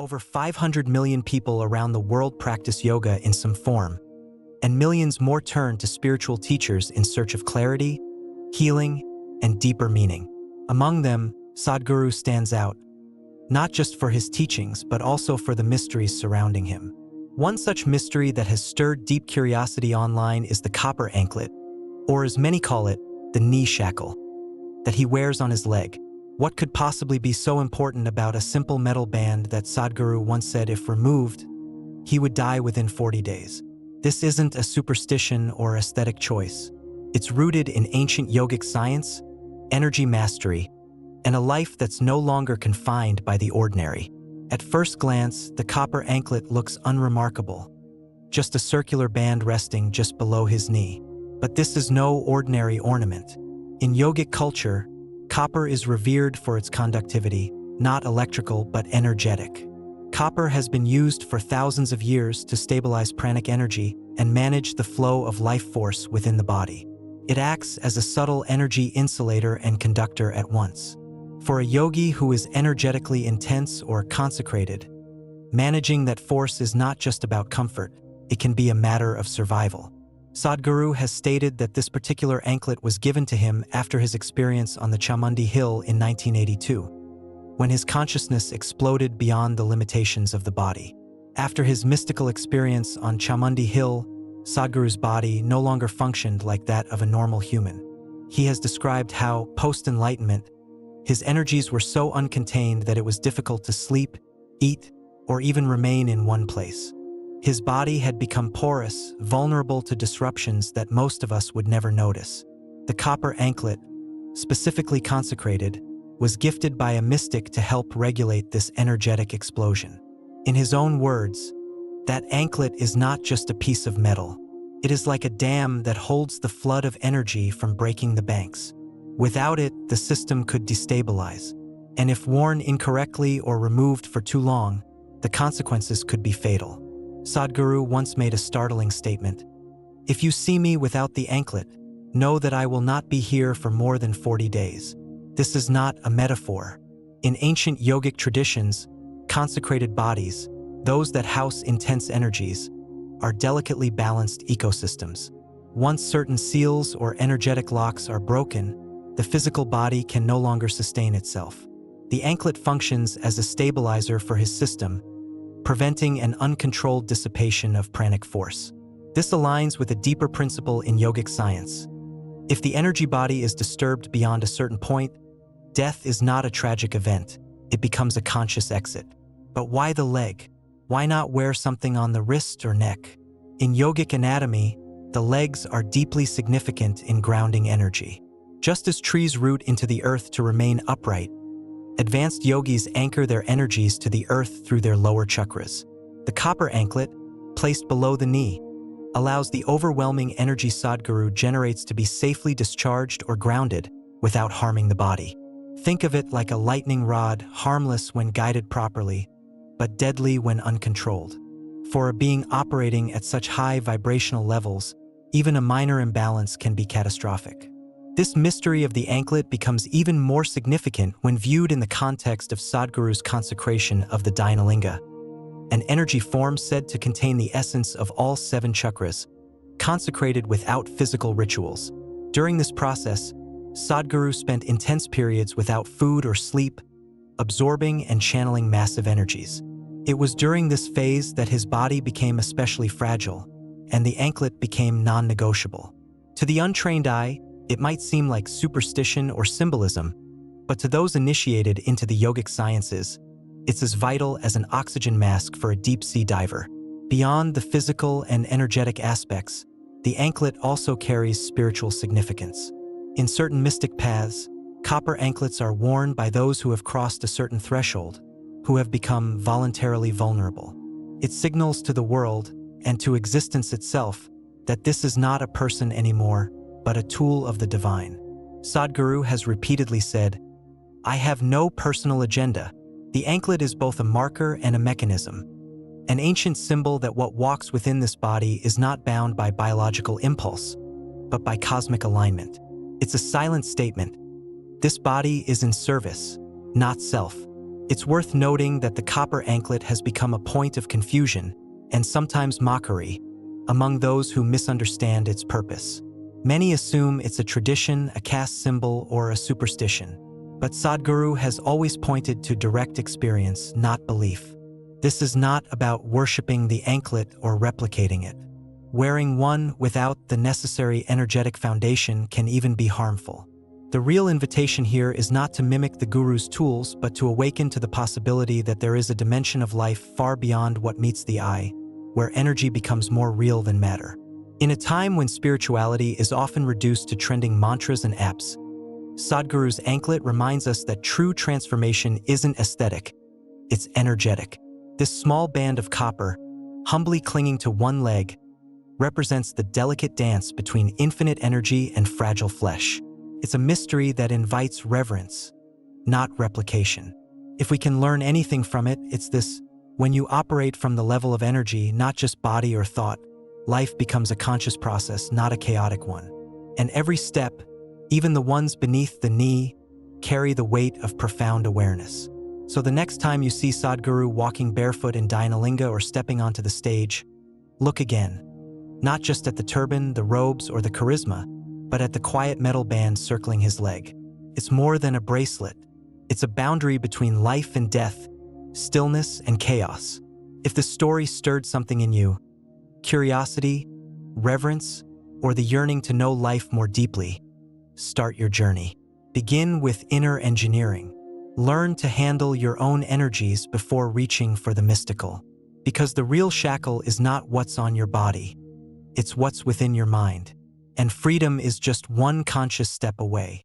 Over 500 million people around the world practice yoga in some form, and millions more turn to spiritual teachers in search of clarity, healing, and deeper meaning. Among them, Sadhguru stands out, not just for his teachings, but also for the mysteries surrounding him. One such mystery that has stirred deep curiosity online is the copper anklet, or as many call it, the knee shackle, that he wears on his leg. What could possibly be so important about a simple metal band that Sadhguru once said if removed, he would die within 40 days? This isn't a superstition or aesthetic choice. It's rooted in ancient yogic science, energy mastery, and a life that's no longer confined by the ordinary. At first glance, the copper anklet looks unremarkable, just a circular band resting just below his knee. But this is no ordinary ornament. In yogic culture, copper is revered for its conductivity, not electrical but energetic. Copper has been used for thousands of years to stabilize pranic energy and manage the flow of life force within the body. It acts as a subtle energy insulator and conductor at once. For a yogi who is energetically intense or consecrated, managing that force is not just about comfort, it can be a matter of survival. Sadhguru has stated that this particular anklet was given to him after his experience on the Chamundi Hill in 1982, when his consciousness exploded beyond the limitations of the body. After his mystical experience on Chamundi Hill, Sadhguru's body no longer functioned like that of a normal human. He has described how, post-enlightenment, his energies were so uncontained that it was difficult to sleep, eat, or even remain in one place. His body had become porous, vulnerable to disruptions that most of us would never notice. The copper anklet, specifically consecrated, was gifted by a mystic to help regulate this energetic explosion. In his own words, that anklet is not just a piece of metal. It is like a dam that holds the flood of energy from breaking the banks. Without it, the system could destabilize, and if worn incorrectly or removed for too long, the consequences could be fatal. Sadhguru once made a startling statement: "If you see me without the anklet, know that I will not be here for more than 40 days. This is not a metaphor. In ancient yogic traditions, consecrated bodies, those that house intense energies, are delicately balanced ecosystems. Once certain seals or energetic locks are broken, the physical body can no longer sustain itself. The anklet functions as a stabilizer for his system, preventing an uncontrolled dissipation of pranic force. This aligns with a deeper principle in yogic science. If the energy body is disturbed beyond a certain point, death is not a tragic event, it becomes a conscious exit. But why the leg? Why not wear something on the wrist or neck? In yogic anatomy, the legs are deeply significant in grounding energy. Just as trees root into the earth to remain upright, advanced yogis anchor their energies to the earth through their lower chakras. The copper anklet, placed below the knee, allows the overwhelming energy Sadhguru generates to be safely discharged or grounded without harming the body. Think of it like a lightning rod, harmless when guided properly, but deadly when uncontrolled. For a being operating at such high vibrational levels, even a minor imbalance can be catastrophic. This mystery of the anklet becomes even more significant when viewed in the context of Sadhguru's consecration of the Dhyanalinga, an energy form said to contain the essence of all 7 chakras, consecrated without physical rituals. During this process, Sadhguru spent intense periods without food or sleep, absorbing and channeling massive energies. It was during this phase that his body became especially fragile, and the anklet became non-negotiable. To the untrained eye, it might seem like superstition or symbolism, but to those initiated into the yogic sciences, it's as vital as an oxygen mask for a deep-sea diver. Beyond the physical and energetic aspects, the anklet also carries spiritual significance. In certain mystic paths, copper anklets are worn by those who have crossed a certain threshold, who have become voluntarily vulnerable. It signals to the world, and to existence itself, that this is not a person anymore, but a tool of the divine. Sadhguru has repeatedly said, "I have no personal agenda." The anklet is both a marker and a mechanism, an ancient symbol that what walks within this body is not bound by biological impulse, but by cosmic alignment. It's a silent statement. This body is in service, not self. It's worth noting that the copper anklet has become a point of confusion and sometimes mockery among those who misunderstand its purpose. Many assume it's a tradition, a caste symbol, or a superstition. But Sadhguru has always pointed to direct experience, not belief. This is not about worshipping the anklet or replicating it. Wearing one without the necessary energetic foundation can even be harmful. The real invitation here is not to mimic the guru's tools, but to awaken to the possibility that there is a dimension of life far beyond what meets the eye, where energy becomes more real than matter. In a time when spirituality is often reduced to trending mantras and apps, Sadhguru's anklet reminds us that true transformation isn't aesthetic, it's energetic. This small band of copper, humbly clinging to one leg, represents the delicate dance between infinite energy and fragile flesh. It's a mystery that invites reverence, not replication. If we can learn anything from it, it's this: when you operate from the level of energy, not just body or thought, life becomes a conscious process, not a chaotic one. And every step, even the ones beneath the knee, carry the weight of profound awareness. So the next time you see Sadhguru walking barefoot in Dhyanalinga or stepping onto the stage, look again. Not just at the turban, the robes, or the charisma, but at the quiet metal band circling his leg. It's more than a bracelet. It's a boundary between life and death, stillness and chaos. If the story stirred something in you, curiosity, reverence, or the yearning to know life more deeply, start your journey. Begin with inner engineering. Learn to handle your own energies before reaching for the mystical. Because the real shackle is not what's on your body, it's what's within your mind. And freedom is just one conscious step away.